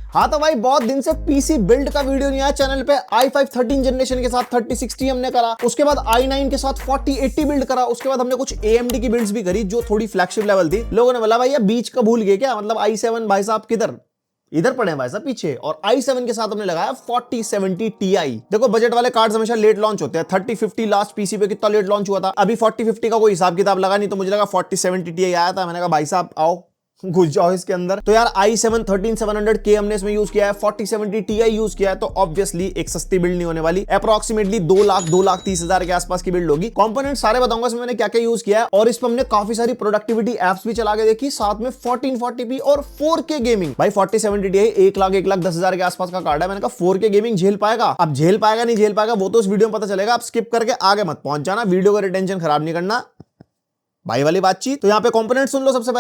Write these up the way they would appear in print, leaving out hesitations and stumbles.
हाँ तो भाई बहुत दिन से पीसी बिल्ड का वीडियो नहीं आया चैनल पे। i5 13 जनरेशन के साथ 3060 हमने करा, उसके बाद i9 के साथ 4080 बिल्ड करा, उसके बाद हमने कुछ AMD की बिल्ड्स भी करी जो थोड़ी फ्लैगशिप लेवल थी। लोगों ने बोला भाई ये बीच का भूल गए क्या, मतलब i7 भाई साहब किधर, इधर पड़े हैं भाई साहब पीछे। और i7 के साथ हमने लगाया 4070 Ti। देखो बजट वाले कार्ड्स हमेशा लेट लॉन्च होते हैं। 3050 लास्ट पीसी पे कितना लेट लॉन्च हुआ था, अभी 4050 का कोई हिसाब किताब लगा नहीं, तो मुझे लगा 4070 Ti आया था। मैंने कहा भाई साहब आओ घुस जाओ इसके अंदर। तो यार i7 13700K हमने इसमें यूज किया है, 4070 Ti यूज किया है, तो ऑब्वियसली एक सस्ती बिल्ड नहीं होने वाली। अप्रोक्सीमेटली 2,30,000 के आसपास की बिल्ड होगी। कंपोनेंट सारे बताऊंगा इसमें मैंने क्या क्या यूज किया है, और इस पर हमने काफी सारी प्रोडक्टिविटी एप्स भी चला के देखी, साथ में 1440p और 4K गेमिंग। भाई 4070 Ti 1,10,000 के आसपास का कार्ड है। मैंने कहा 4K गेमिंग झेल पाएगा। अब झेल पाएगा नहीं झेल पाएगा वो तो इस वीडियो में पता चलेगा। आप स्किप करके आगे मत पहुंच जाना, वीडियो का रिटेंशन खराब नहीं करना भाई वाली बातचीत। तो यहाँ पे कंपोनेंट सुन लो। सबसे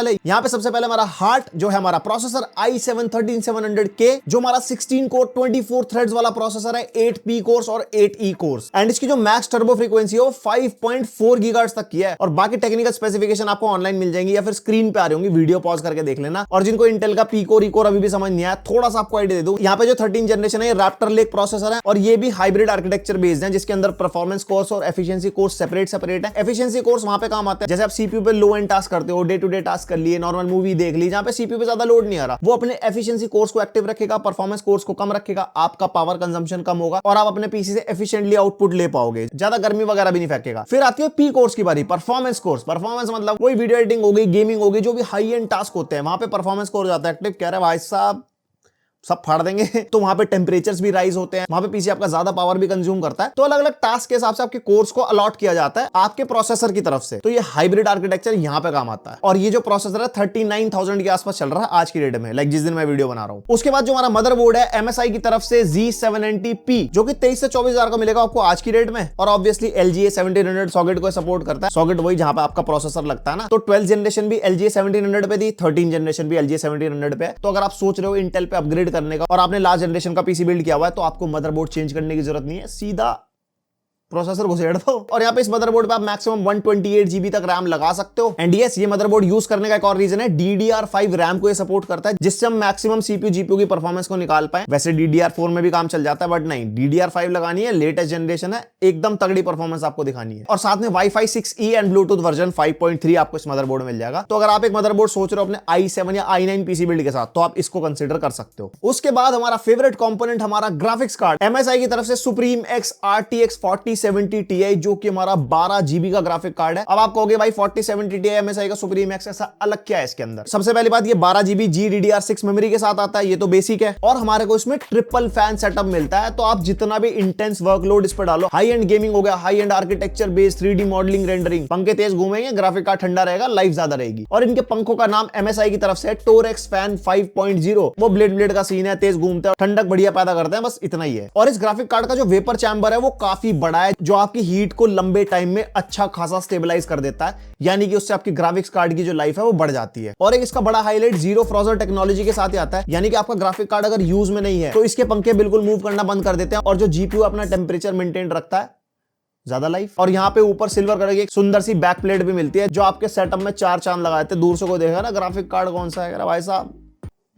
पहले हमारा हार्ट जो है हमारा प्रोसेसर i7 13700K, जो हमारा 16 कोर 24 थ्रेड्स वाला प्रोसेसर है, 8 P कोर्स और 8 E कोर्स। एंड इसकी जो मैक्स टर्बो फ्रीक्वेंसी है वो 5.4 गीगाहर्ट्ज तक की है। और बाकी टेक्निकल स्पेसिफिकेशन आपको ऑनलाइन मिल जाएंगी या फिर स्क्रीन पे आ रही होंगी, वीडियो पॉज करके देख लेना। और जिनको इंटेल का P कोर E कोर अभी भी समझ नहीं आया, थोड़ा सा आपको आइडिया दे दूं, यहाँ पे जो 13 जनरेशन है ये रैप्टर लेक प्रोसेसर है, और ये भी हाइब्रिड आर्किटेक्चर बेस्ड है, जिसके अंदर परफॉर्मेंस कोर्स और एफिशिएंसी कोर्स सेपरेट है। एफिशिएंसी कोर्स वहां पे काम आता है जैसे आप सीपीयू पे लो एंड टास्क करते हो, डे टू डे टास्क कर लिए, नॉर्मल मूवी देख ली, जहां पे सीपीयू पे ज्यादा लोड नहीं आ रहा, वो अपने एफिशिएंसी कोर्स को एक्टिव रखेगा, परफॉर्मेंस कोर्स को कम रखेगा, आपका पावर कंजम्पशन कम होगा और आप अपने पीसी से एफिशिएंटली आउटपुट ले पाओगे, ज्यादा गर्मी वगैरह भी नहीं फेंकेगा। फिर आती है पी कोर्स की बारी, परफॉर्मेंस कोर्स। परफॉर्मेंस मतलब वही वीडियो एडिटिंग हो गई, गेमिंग हो गई, जो भी हाई एंड टास्क होते हैं वहां पे परफॉर्मेंस कोर्स जाता है एक्टिव। कह रहे भाई साहब सब फाड़ देंगे तो वहां पे टेम्परेचर्स भी राइज होते हैं, वहां पे पीसी आपका ज्यादा पावर भी कंज्यूम करता है। तो अलग अलग टास्क के हिसाब से आपके कोर्स को अलॉट किया जाता है आपके प्रोसेसर की तरफ से। तो ये हाइब्रिड आर्किटेक्चर यहां पे काम आता है। और ये जो प्रोसेसर है 39,000 के आसपास चल रहा है आज की डेट में, लाइक जिस दिन मैं वीडियो बना रहा हूं। उसके बाद जो हमारा मदरबोर्ड है MSI की तरफ से Z790P, जो कि 23 से 24,000 का मिलेगा आपको आज की डेट में। और ऑब्वियसली LGA 1700 सॉकेट को सपोर्ट करता है। सॉकेट वही जहां पे आपका प्रोसेसर लगता है ना। तो 12 जनरेशन भी LGA 1700 पे थी, 13 जनरेशन भी LGA 1700 पे। तो अगर आप सोच रहे हो इंटेल पे अपग्रेड करने का और आपने लास्ट जनरेशन का पीसी बिल्ड किया हुआ है, तो आपको मदरबोर्ड चेंज करने की जरूरत नहीं है, सीधा प्रोसेसर घुसेड़ दो। और यहाँ पे इस मदरबोर्ड पे आप मैक्सिमम 128 GB तक रैम लगा सकते हो। एंड यस, ये मदरबोर्ड यूज करने का एक और रीजन है, DDR5 रैम को ये सपोर्ट करता है, जिससे हम मैक्सिमम CPU GPU की परफॉर्मेंस को निकाल पाए। वैसे DDR4 में भी काम चल जाता है, बट नहीं, DDR5 लगानी है, लेटेस्ट जनरेशन है, एकदम तगड़ी परफॉर्मेंस आपको दिखानी है। और साथ में Wi-Fi 6E and Bluetooth version 5.3 आपको इस मदरबोर्ड में मिल जाएगा। तो अगर आप एक मदरबोर्ड सोच रहे हो अपने i7 या i9 पीसी बिल्ड के साथ, तो आप इसको कंसिडर कर सकते हो। उसके बाद हमारा फेवरेट कंपोनेंट हमारा ग्राफिक्स कार्ड, MSI की तरफ से सुप्रीम X RTX 4070 Ti, जो कि हमारा 12 GB का ग्राफिक कार्ड है। अब आप कहोगे भाई 4070 Ti MSI का सुप्रीम एक्स ऐसा अलग क्या है इसके अंदर? सबसे पहली बात, ये 12 GB GDDR6 मेमोरी के साथ आता है, ये तो बेसिक है। और हमारे को इसमें ट्रिपल फैन सेटअप मिलता है, तो आप जितना भी इंटेंस वर्कलोड इस पर डालो, हाई एंड गेमिंग हो गया, high and architecture based 3D modelling rendering, पंखे तेज घूमेंगे, ग्राफिक कार्ड ठंडा रहेगा, लाइफ ज्यादा रहेगी। और इनके पंखों का नाम MSI की तरफ से टोरेक्स फैन 5.0। वो ब्लेड का सीन है, तेज घूमते हैं, ठंडक बढ़िया पैदा करते हैं, बस इतना ही है। और इस ग्राफिक कार्ड का जो वेपर चैम्बर है वो काफी बड़ा है, जो आपकी हीट को लंबे टाइम में अच्छा खासा स्टेबलाइज कर देता है, यानी कि उससे आपकी ग्राफिक्स कार्ड की जो लाइफ है वो बढ़ जाती है। और एक इसका बड़ा हाईलाइट जीरो फ्रोजन टेक्नोलॉजी के साथ ही आता है, यानी कि आपका ग्राफिक कार्ड अगर यूज में नहीं है तो इसके पंखे बिल्कुल मूव करना बंद कर देते हैं, और जो जीपीयू अपना टेम्परेचर मेंटेन रखता है, ज्यादा लाइफ। और यहाँ पे ऊपर सिल्वर कलर की एक सुंदर सी बैक प्लेट भी मिलती है, जो आपके सेटअप में 4 चांद लगा देते हैं। दूर से कोई देखेगा ना ग्राफिक कार्ड कौन सा है, भाई साहब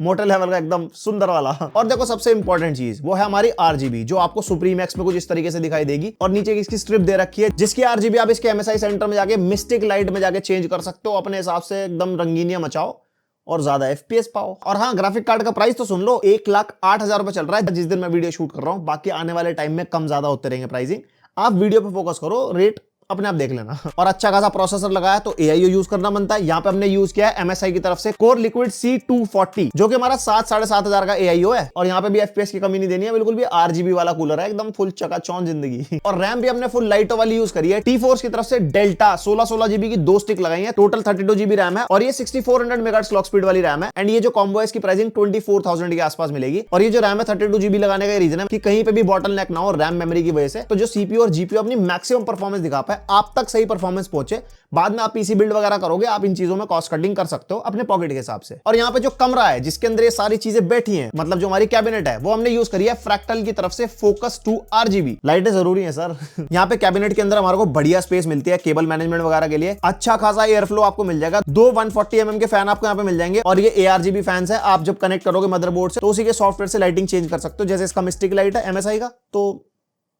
मोटे लेवल का एकदम सुंदर वाला। और देखो सबसे इंपॉर्टेंट चीज वो है हमारी RGB, जो आपको सुप्रीम एक्स में कुछ इस तरीके से दिखाई देगी। और नीचे इसकी स्ट्रिप दे रखी है, जिसकी RGB आप इसके MSI सेंटर में जाके मिस्टिक लाइट में जाके चेंज कर सकते हो, अपने हिसाब से एकदम रंगीनियां मचाओ और ज्यादा FPS पाओ। और हाँ, ग्राफिक कार्ड का प्राइस तो सुन लो, 1,08,000 रुपए चल रहा है जिस दिन मैं वीडियो शूट कर रहा हूँ। बाकी आने वाले टाइम में कम ज्यादा होते रहेंगे प्राइसिंग, आप वीडियो पे फोकस करो, रेट अपने आप देख लेना। और अच्छा खासा प्रोसेसर लगाया तो AIO यूज करना बनता है। यहाँ पे हमने यूज किया है MSI की तरफ से कोर लिक्विड C240, जो कि हमारा 7,500 का AIO है। और यहाँ पे भी FPS की कमी नहीं देनी है, बिल्कुल भी RGB वाला कूलर है, एकदम फुल चकाचौंध जिंदगी। और रैम भी हमने फुल लाइटो वाली यूज करी है। T-Force की तरफ से डेल्टा 16 GB की 2 स्टिक लगाई है, टोटल 32 GB रैम है, और ये 6400 मेगाहर्ट्ज क्लॉक स्पीड वाली रैम है। एंड ये जो कॉम्बो है इसकी प्राइसिंग 24,000 के आसपास मिलेगी। और ये जो रैम है 32 GB लगाने का रीजन है कि कहीं पे भी बॉटल नेक ना हो रैम मेमोरी की वजह से, तो जो CPU और GPU अपनी मैक्सिमम परफॉर्मेंस दिखा पाए, आप तक सही परफॉर्मेंस पहुंचे। बाद में आप पीसी बिल्ड वगैरह करोगे, आप इन चीजों में कॉस्ट कटिंग कर सकते हो अपने पॉकेट के हिसाब से। और यहाँ पे जो कमरा है जिसके अंदर ये सारी चीजें बैठी हैं, मतलब जो हमारी कैबिनेट है, वो हमने यूज करी है फ्रैक्टल की तरफ से फोकस 2 RGB। लाइटें जरूरी है सर। यहाँ पे कैबिनेट के अंदर हमारे को बढ़िया स्पेस मिलती है केबल मैनेजमेंट वगैरह के लिए। अच्छा खासा एयर फ्लो आपको मिल जाएगा। 2 140 mm के फैन आपको यहाँ पे मिल जाएंगे और ये ARGB फैंस है। आप जब कनेक्ट करोगे मदरबोर्ड से तो उसी के सॉफ्टवेयर से लाइटिंग चेंज कर सकते हो। जैसे इसका मिस्टिक लाइट है MSI का, तो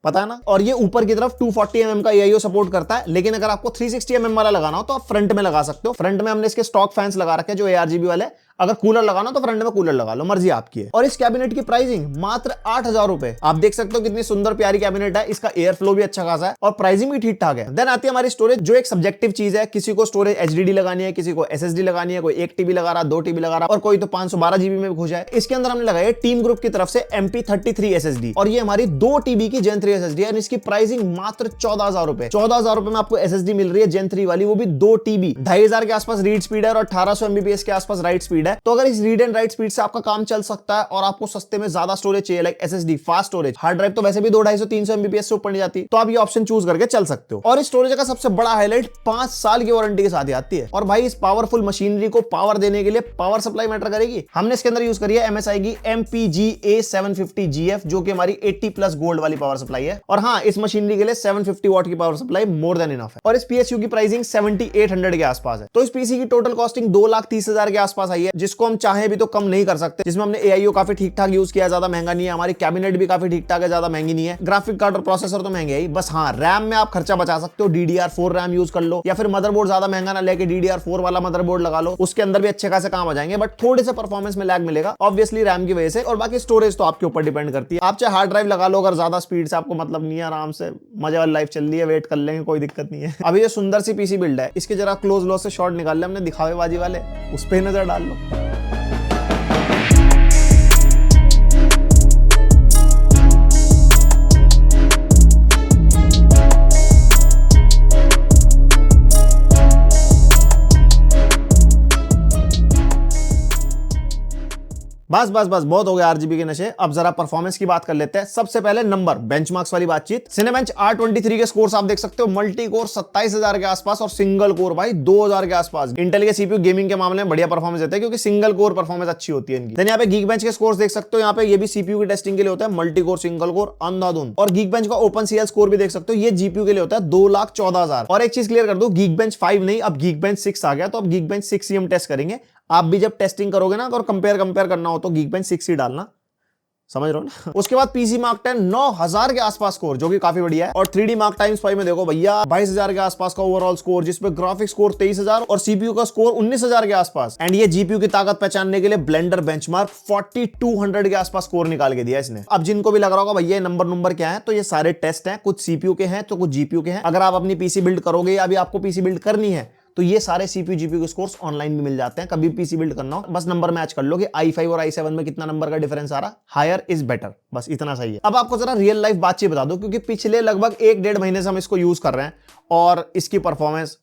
पता है ना। और ये ऊपर की तरफ 240 mm का AIO सपोर्ट करता है, लेकिन अगर आपको 360 mm वाला लगाना हो तो आप फ्रंट में लगा सकते हो। फ्रंट में हमने इसके स्टॉक फैंस लगा रखे हैं जो ARGB वाले। अगर कूलर लगाना तो फ्रंट में कूलर लगा लो, मर्जी आपकी है। और इस कैबिनेट की प्राइसिंग मात्र 8,000 रुपए। आप देख सकते हो कितनी सुंदर प्यारी कैबिनेट है। इसका एयर फ्लो भी अच्छा खासा है और प्राइसिंग भी ठीक ठाक है। देन आती है हमारी स्टोरेज, जो एक सब्जेक्टिव चीज है। किसी को स्टोरेज HDD लगानी है, किसी को SSD लगानी है, कोई 1 TB लगा रहा, 2 TB लगा रहा, और कोई तो 512 GB में घुस जाए। इसके अंदर हमने लगाया टीम ग्रुप की तरफ से MP33 SSD, और ये हमारी 2 TB की Gen 3 SSD है। इसकी प्राइसिंग मात्र 14,000 रुपए। 14,000 रुपए में आपको SSD मिल रही है Gen 3 वाली, वो भी 2 TB। 2,500 के आसपास रीड स्पीड है और 1800 MBPS के आसपास राइट स्पीड है। तो अगर इस रीड राइट स्पीड से आपका काम चल सकता है और आपको सस्ते में ज्यादा स्टोरेज चाहिए, like SSD fast storage, hard drive तो वैसे भी 200-250-300 MBPS से ऊपर नहीं जाती, तो आप ये ऑप्शन चूज करके चल सकते हो। और इस स्टोरेज का सबसे बड़ा हाईलाइट 5 साल की वारंटी के साथ ही आती है। और भाई इस पावरफुल मशीनरी को पावर देने के लिए पावर सप्लाई मैटर करेगी। हमने इसके अंदर यूज करी है MSI की MPGA750GF, जो कि हमारी 80+ गोल्ड वाली पावर सप्लाई है। और हाँ, इस मशीनरी के लिए 750 वॉट की power supply more than enough है। और इस PSU की प्राइसिंग 7800 के आसपास है। तो इस पीसी की टोटल कॉस्टिंग 2,30,000 के आसपास आई है, जिसको हम चाहे भी तो कम नहीं कर सकते। जिसमें हमने AIO काफी ठीक ठाक यूज किया, ज्यादा महंगा नहीं है। हमारी कैबिनेट भी काफी ठीक ठाक है, ज्यादा महंगी नहीं है। ग्राफिक कार्ड और प्रोसेसर तो महंगे ही, बस हाँ रैम में आप खर्चा बचा सकते हो। DDR4 रैम यूज कर लो, या फिर मदरबोर्ड ज्यादा महंगा ना लेके DDR4 वाला मदरबोर्ड लगा लो, उसके अंदर भी अच्छे खासे काम आ जाएंगे। बट थोड़े से परफॉर्मेंस में लैग मिलेगा ऑब्वियसली रैम की वजह से। और बाकी स्टोरेज तो आपके ऊपर डिपेंड करती है। आप चाहे हार्ड ड्राइव लगा लो, अगर ज्यादा स्पीड से आपको मतलब नहीं है, आराम से मजे वाली लाइफ चल रही है, वेट कर लेंगे, कोई दिक्कत नहीं है। अभी ये सुंदर सी पीसी बिल्ड है, इसके जरा क्लोज लो से शॉट निकाल ले हमने, दिखावेबाजी वाले, उस पे नजर डाल लो। बस बस बस बहुत हो गया RGB के नशे। अब जरा परफॉर्मेंस की बात कर लेते हैं। सबसे पहले नंबर, बेंचमार्क्स वाली बातचीत। सिनेबेंच R23 के स्कोर्स आप देख सकते हो, मल्टी कोर 27,000 के आसपास और सिंगल कोर भाई 2,000 के आसपास। इंटेल के CPU गेमिंग के मामले में बढ़िया परफॉर्मेंस देते हैं, क्योंकि सिंगल कोर परफॉर्मेंस अच्छी होती है इनकी। देन यहाँ पे Geekbench के स्कोर्स देख सकते हो, यहाँ पे ये भी CPU की टेस्टिंग के लिए होता है, मल्टी कोर सिंगल कोर अंधाधुंध। और Geekbench का OpenCL स्कोर भी देख सकते हो, ये GPU के लिए होता है 2,14,000। और एक चीज क्लियर कर दो, Geekbench 5 नहीं, अब Geekbench 6 आ गया, तो अब Geekbench 6 ही हम टेस्ट करेंगे। आप भी जब टेस्टिंग करोगे ना, और कंपेयर करना हो तो Geekbench 6 ही डालना, समझ रहे हो ना। उसके बाद PC Mark 10 9,000 के आसपास स्कोर, जो कि काफी बढ़िया है। और 3D Mark X5 में देखो भैया 22,000 के आसपास का ओवरऑल स्कोर, जिसपे ग्राफिक्स स्कोर 23,000 और CPU का स्कोर 19,000 के आसपास। एंड ये GPU की ताकत पहचानने के लिए ब्लेंडर बेंचमार्क 4200 के आसपास स्कोर निकाल के दिया इसने। अब जिनको भी लग रहा होगा भैया ये नंबर क्या है, तो ये सारे टेस्ट हैं, कुछ CPU के हैं तो कुछ GPU के हैं। अगर आप अपनी PC बिल्ड करोगे या अभी आपको PC बिल्ड करनी है, तो ये सारे CPU GPU के स्कोर्स ऑनलाइन भी मिल जाते हैं। कभी PC बिल्ड करना हो बस नंबर मैच कर लो कि i5 और i7 में कितना नंबर का डिफरेंस आ रहा, हायर इज बेटर, बस इतना सही है। अब आपको जरा रियल लाइफ बातचीत बता दो, क्योंकि पिछले लगभग 1-1.5 महीने से हम इसको यूज कर रहे हैं और इसकी परफॉर्मेंस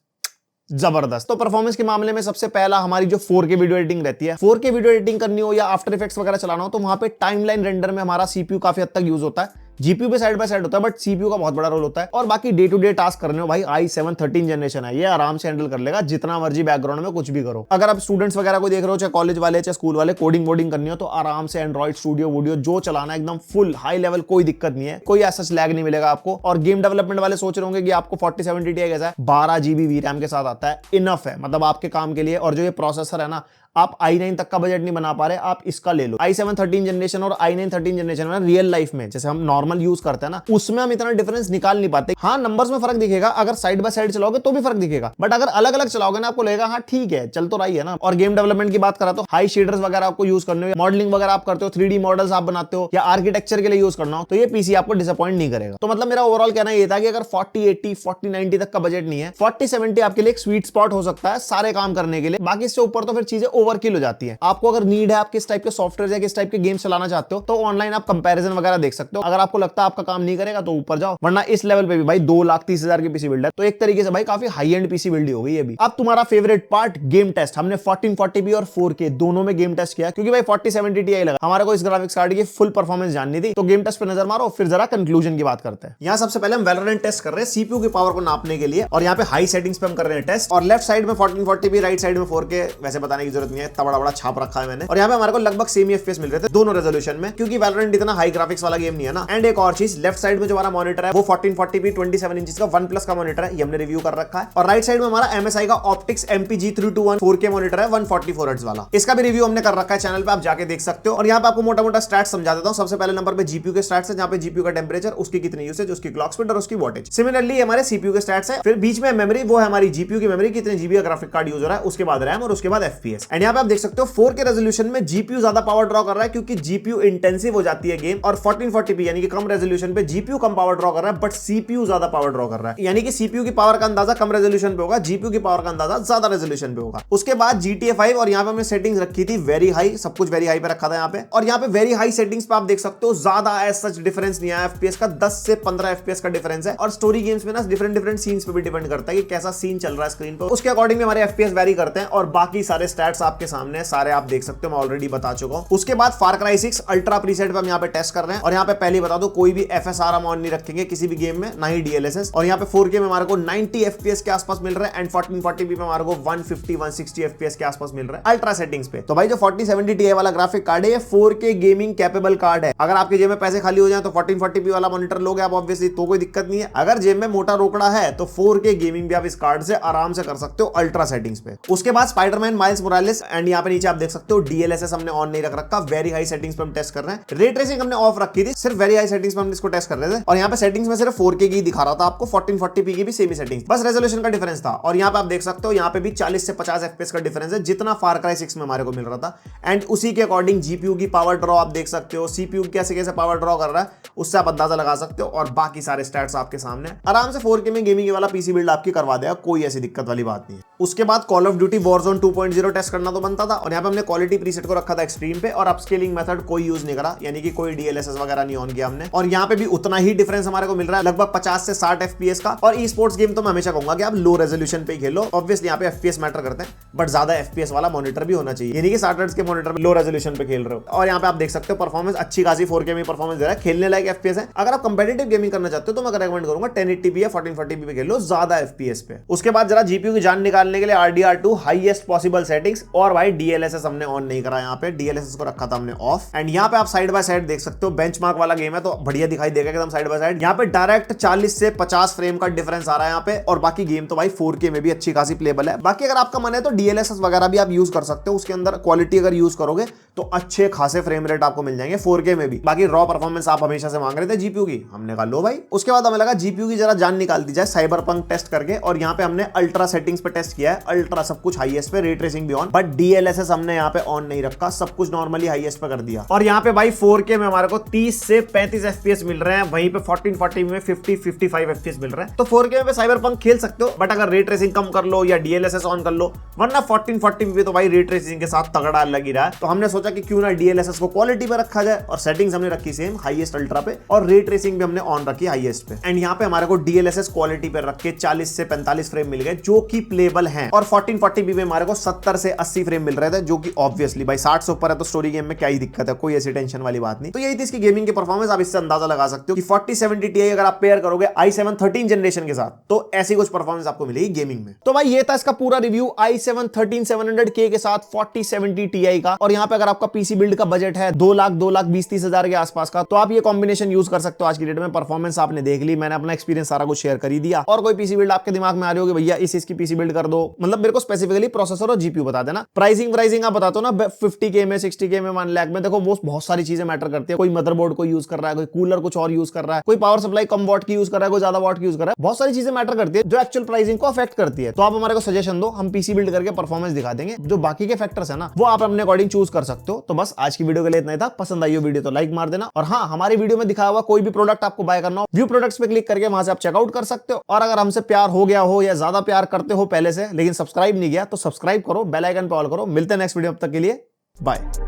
जबरदस्त। तो परफॉर्मेंस के मामले में सबसे पहला हमारी जो 4K वीडियो एडिटिंग रहती है, 4K वीडियो एडिटिंग करनी हो या आफ्टर इफेक्ट्स वगैरह चलाना हो, तो वहां पे टाइमलाइन रेंडर में हमारा CPU काफी हद तक यूज होता है। GPU पे साइड बाय साइड होता है, बट CPU का बहुत बड़ा रोल होता है। और बाकी डे टू डे टास्क करने हो भाई, i7 13 जनरेशन है, ये आराम से हैंडल कर लेगा, जितना मर्जी बैकग्राउंड में कुछ भी करो। अगर आप स्टूडेंट्स वगैरह को देख रहे हो, चाहे कॉलेज वाले चाहे स्कूल वाले, कोडिंग वोडिंग करनी हो तो आराम से एंड्रॉइड स्टूडियो वीडियो जो चलाना है एकदम फुल हाई लेवल, कोई दिक्कत नहीं है, कोई ऐसा लैग नहीं मिलेगा आपको। और गेम डेवलपमेंट वाले सोच रहे होंगे कि आपको 4070 Ti कैसा है, 12 GB VRAM के साथ आता है, इनफ है मतलब आपके काम के लिए। और जो ये प्रोसेसर है ना, आप i9 तक का बजट नहीं बना पा रहे, आप इसका ले लो। i7 13 जनरेशन और i9 13 जनरेशन में रियल लाइफ में जैसे हम नॉर्मल यूज करते हैं ना, उसमें हम इतना डिफरेंस निकाल नहीं पाते। हाँ नंबर्स में फर्क दिखेगा, अगर साइड बाय साइड चलाओगे तो भी फर्क दिखेगा, बट अगर अलग अलग चलाओगे ना, आपको लगेगा हाँ ठीक है चल तो रही है ना। और गेम डेवलपमेंट की बात करा तो हाई शेडर्स वगैरह आपको यूज करने हो, मॉडलिंग वगैरह आप करते हो, 3D मॉडल्स आप बनाते हो या आर्किटेक्चर के लिए यूज करना हो, तो ये पीसी आपको डिसअपॉइंट नहीं करेगा। तो मतलब मेरा ओवरऑल कहना ये था कि अगर 4080 4090 तक का बजट नहीं है, 4070 आपके लिए एक स्वीट स्पॉट हो सकता है सारे काम करने के लिए। बाकी इससे ऊपर तो फिर चीजें ओवरकिल हो जाती है। आपको अगर नीड है आप किस टाइप के सॉफ्टवेयर या किस टाइप के गेम्स चलाना चाहते हो तो ऑनलाइन आप कंपैरिजन वगैरह देख सकते हो। अगर आपको लगता है आपका काम नहीं करेगा तो ऊपर जाओ, वरना इस लेवल पे भी भाई 2,30,000 की पीसी बिल्ड है, तो एक तरीके से भाई काफी हाई एंड पीसी बिल्ड हो गई है। अब तुम्हारा फेवरेट पार्ट गेम टेस्ट। हमने 1440p और 4K दोनों में गेम टेस्ट किया क्योंकि भाई 4070 Ti लगा, हमारे को इस ग्राफिक्स कार्ड की फुल परफॉर्मेंस जाननी थी। तो गेम टेस्ट पे नजर मारो, फिर जरा कंक्लूजन की बात करते हैं। यहाँ सबसे पहले हम वैलोरेंट टेस्ट कर रहे हैं सीपीयू की पावर को नापने के लिए, और यहाँ पे हाई सेटिंग्स पे हम कर रहे हैं टेस्ट। और लेफ्ट साइड में 1440p, राइट साइड में 4K, वैसे बताने की जरूरत नहीं है, इतना बड़ा बड़ा छाप रखा है मैंने। और यहाँ पे हमारे को लगभग सेम FPS मिल रहे थे दोनों रेजोल्यूशन में, क्योंकि वैलोरेंट इतना हाई ग्राफिक्स वाला गेम नहीं है ना। एंड एक और चीज, लेफ्ट साइड में जो हमारा मॉनिटर है वो 1440p 27 इंच का OnePlus का मॉनिटर है, ये हमने रिव्यू कर रखा है। और राइट साइड में हमारा MSI का Optix MPG321 4K मॉनिटर है 144 हर्ट्ज वाला, इसका भी रिव्यू हमने कर रखा है चैनल पे, आप जाके देख सकते हो। और यहाँ पे आपको मोटा मोटा स्टैट्स समझा देता हूँ। सबसे पहले नंबर पे जीपीयू के स्टैट्स है, जहाँ पे जीपीयू का टेंपरेचर, उसकी कितनी यूसेज, उसकी क्लॉक स्पीड और उसकी वोल्टेज। सिमिलरली हमारे सीपीयू के स्टैट्स है। फिर बीच में मेमोरी, वो है हमारी जीपीयू की मेमोरी, कितने जीबी का ग्राफिक कार्ड यूज हो रहा है, उसके बाद रैम और उसके बाद FPS। एंड यहाँ पे आप देख सकते हो 4K रेजोल्यूशन में जीपीयू ज्यादा पावर ड्रॉ कर रहा है, क्योंकि जीपीयू इंटेंसिव हो जाती है गेम। और 1440p यानी कि कम रेजोल्यूशन पे जीपीयू कम पावर ड्रॉ कर रहा है, बट सीपीयू ज्यादा पावर ड्रॉ कर रहा है। यानी कि सीपीयू की पावर का अंदाजा कम रेजोल्यूशन पे होगा, जीपीयू की पावर का अंदाजा ज्यादा रेजोल्यूशन पे होगा। उसके बाद GTA 5, और यहाँ पे हमने सेटिंग्स रखी थी वेरी हाई, सब कुछ वेरी हाई पे रखा था यहाँ पे। और यहाँ पे वेरी हाई सेटिंग्स पे आप देख सकते हो ज्यादा एज सच डिफरेंस नहीं आया FPS का, 10 से 15 FPS का डिफरेंस है। और स्टोरी गेम्स में ना डिफरेंट सीन्स पे भी डिपेंड करता है कि कैसा सीन चल रहा है स्क्रीन पे, उसके अकॉर्डिंग हमारे FPS वेरी करते हैं। और बाकी सारे स्टैट्स आपके सामने सारे आप देख सकते हो, मैं ऑलरेडी बता चुका हूं। उसके बाद फार क्राई 6 अल्ट्रा प्रीसेट पे हम यहाँ पे टेस्ट कर रहे हैं। और यहाँ पे पहले बता दो, कोई भी FSR हम ऑन नहीं रखेंगे किसी भी गेम में, ना ही DLSS। और यहाँ पे 4K में हमारे को 90 FPS के आसपास मिल रहा है, एंड 1440p में हमारे को 150-160 FPS के आसपास मिल रहा है अल्ट्रा सेटिंग्स पे। तो भाई जो 4070 Ti वाला ग्राफिक कार्ड है, ये 4K गेमिंग कैपेबल कार्ड है। अगर आपके जेब में पैसे खाली हो जाए तो 1440p वाला मॉनिटर लोगे आप ऑब्वियसली, तो कोई दिक्कत नहीं है। अगर जेब में मोटा रोकड़ा है तो 4K गेमिंग भी आप इस कार्ड से आराम से कर सकते हो अल्ट्रा सेटिंग्स पे। उसके बाद स्पाइडरमैन माइल्स मोरालेस, एंड यहाँ पे नीचे आप देख सकते हो DLSS हमने ऑन नहीं रख रखा, वेरी हाई सेटिंग्स पे हम टेस्ट कर रहे हैं। रे ट्रेसिंग हमने ऑफ रखी थी, सिर्फ वेरी हाई सेटिंग्स पे हम इसको टेस्ट कर रहे थे। और यहाँ पे सेटिंग्स में सिर्फ 4K की दिखा रहा था आपको, 1440p की भी सेम ही सेटिंग्स, बस रेजोल्यूशन का डिफरेंस था। और यहाँ पे आप देख सकते हो, यहाँ पे भी 40 से 50 FPS का डिफरेंस है, जितना फार क्राई 6 में हमारे को मिल रहा था। एंड उसी के अकॉर्डिंग जीपीयू की पावर ड्रॉ आप देख सकते हो, सीपीयू कैसे कैसे पावर ड्रॉ कर रहा है, उससे आप अंदाजा लगा सकते हो। और बाकी सारे स्टैट्स आपके सामने, आराम से 4K में गेमिंग वाला पीसी बिल्ड आपकी करवा देगा, कोई ऐसी दिक्कत वाली बात नहीं है। उसके बाद Call of Duty Warzone 2.0 test करना तो बनता था, और यहाँ पे हमने क्वालिटी प्रीसेट को रखा था एक्सट्रीम पे, और अपस्केलिंग मेथड कोई यूज नहीं करा, यानी कि कोई DLSS वगैरह नहीं ऑन किया हमने। और यहाँ पे भी उतना ही डिफरेंस हमारे को मिल रहा है, लगभग 50 से 60 FPS का। और ई स्पोर्ट्स गेम तो मैं हमेशा कहूंगा कि आप लो रेजोल्यूशन पे खेलो, ऑब्वियसली यहाँ पे FPS मैटर करते हैं, बट ज्यादा FPS वाला मॉनिटर भी होना चाहिए, यानी कि 60 हर्ट्ज के मॉनिटर में लो रेजोल्यूशन पे खेल रहे हो। और यहाँ पे आप देख सकते हो परफॉर्मेंस अच्छी खासी 4K में परफॉर्मेंस दे रहा है, खेलने लायक FPS है। अगर आप कंपेटिटिव गेमिंग करना चाहते हो तो मैं रेकमेंड करूंगा 1080p या 1440p पे खेलो, ज्यादा FPS पे। उसके बाद जरा जीपीयू की जान निकालने के लिए RDR2 हाईएस्ट पॉसिबल सेटिंग्स, और भाई DLSS हमने ऑन नहीं करा, यहाँ पे DLSS को रखा था हमने ऑफ। एंड यहाँ पे आप साइड बाय साइड देख सकते हो, बेंचमार्क वाला गेम है तो बढ़िया दिखाई देगा एकदम साइड बाय साइड। यहाँ पे डायरेक्ट 40 से 50 फ्रेम का डिफरेंस आ रहा है यहाँ पे। और बाकी गेम तो भाई 4K में भी अच्छी खासी प्लेबल है। बाकी अगर आपका मन है तो DLSS वगैरह भी आप यूज कर सकते हो, उसके अंदर क्वालिटी अगर यूज करोगे तो अच्छे खासे फ्रेम रेट आपको मिल जाएंगे 4K में भी। बाकी रॉ परफॉर्मेंस आप हमेशा से मांग रहे थे जीपीयू की, हमने कहा लो भाई। उसके बाद हमें लगा जीपीयू की जरा जान निकाल दी जाए साइबरपंक टेस्ट करके, और यहाँ पे हमने अल्ट्रा सेटिंग्स पे टेस्ट किया है, अल्ट्रा सब कुछ हाईएस्ट पे, रे ट्रेसिंग भी ऑन, बट DLSS हमने यहाँ पे ऑन नहीं रखा, सब कुछ नॉर्मली हाईएस्ट पे कर दिया। और यहाँ पे भाई 4K में हमारे को 30 से 35 FPS मिल रहे हैं, वहीं पे 1440 में 50-55 FPS मिल रहे हैं। तो 4K में साइबरपंक खेल सकते हो, बट अगर रे ट्रेसिंग कम कर लो या DLSS ऑन कर लो, वरना 1440 पे तो भाई रे ट्रेसिंग के साथ तगड़ा लग रहा है। तो हमने सोचा कि क्यों ना DLSS को क्वालिटी पे रखा जाए, और सेटिंग्स हमने रखी सेम हाईएस्ट अल्ट्रा पे, और रे ट्रेसिंग भी हमने ऑन रखी हाईएस्ट पे। एंड यहाँ पे हमारे को DLSS क्वालिटी पे रख के 40 से 45 फ्रेम मिल गए, जो कि प्लेबल हैं। और 1440p में हमारे को 70 से 80 फ्रेम मिल रहे थे, जो कि ऑब्वियसली भाई 60 से ऊपर है तो स्टोरी गेम में क्या ही दिक्कत है, कोई ऐसी टेंशन वाली बात नहीं। तो यही थी इसकी गेमिंग की परफॉर्मेंस, आप इससे अंदाजा लगा सकते हो कि 4070 Ti अगर आप पेयर करोगे i7 13 जनरेशन के साथ, तो ऐसी कुछ परफॉर्मेंस आपको मिलेगी गेमिंग में। तो भाई ये था इसका पूरा रिव्यू i7 13700K के साथ 4070 Ti का। और यहाँ पे अगर आपका पीसी बिल्ड का बजट है 2,20,30,000 के आसपास का, तो आप ये कॉम्बिनेशन यूज कर सकते हो। आज की डेट में परफॉर्मेंस आपने देख ली, मैंने अपना एक्सपीरियंस सारा कुछ शेयर कर ही दिया। और कोई पीसी बिल्ड आपके दिमाग में आ रही होगी भैया इसकी पीसी बिल्ड कर दो, मतलब मेरे को स्पेसिफिकली प्रोसेसर और जीपीयू बता देना। प्राइसिंग आप बताते हो ना 50K में, 60K में, 1 लाख में, देखो वो बहुत सारी चीजें मैटर करती है। कोई मदरबोर्ड को यूज कर रहा है, कोई कूलर कुछ और यूज कर रहा है, कोई पावर सप्लाई कम वॉट की यूज कर रहा है, कोई ज्यादा वॉट की यूज कर रहा है, बहुत सारी चीजें मैटर करती है जो एक्चुअल प्राइसिंग को अफेक्ट करती है। तो आप हमारे को सजेशन दो, हम पीसी बिल्ड करके परफॉर्मेंस दिखा देंगे। जो बाकी के फैक्टर्स है ना, वो आप अपने अकॉर्डिंग चूज कर सकते हो। तो बस आज की वीडियो के लिए इतना ही था। पसंद आई हो वीडियो तो लाइक मार देना। और हाँ, हमारी वीडियो में दिखाया हुआ कोई भी प्रोडक्ट आपको बाय करना हो, व्यू प्रोडक्ट्स पे क्लिक करके वहां से आप चेकआउट कर सकते हो। और अगर हमसे प्यार हो गया हो या ज्यादा प्यार करते हो पहले से लेकिन सब्सक्राइब नहीं किया, तो सब्सक्राइब करो, बेल आइकन पे ऑल करो। मिलते हैं नेक्स्ट वीडियो, अब तक के लिए बाय।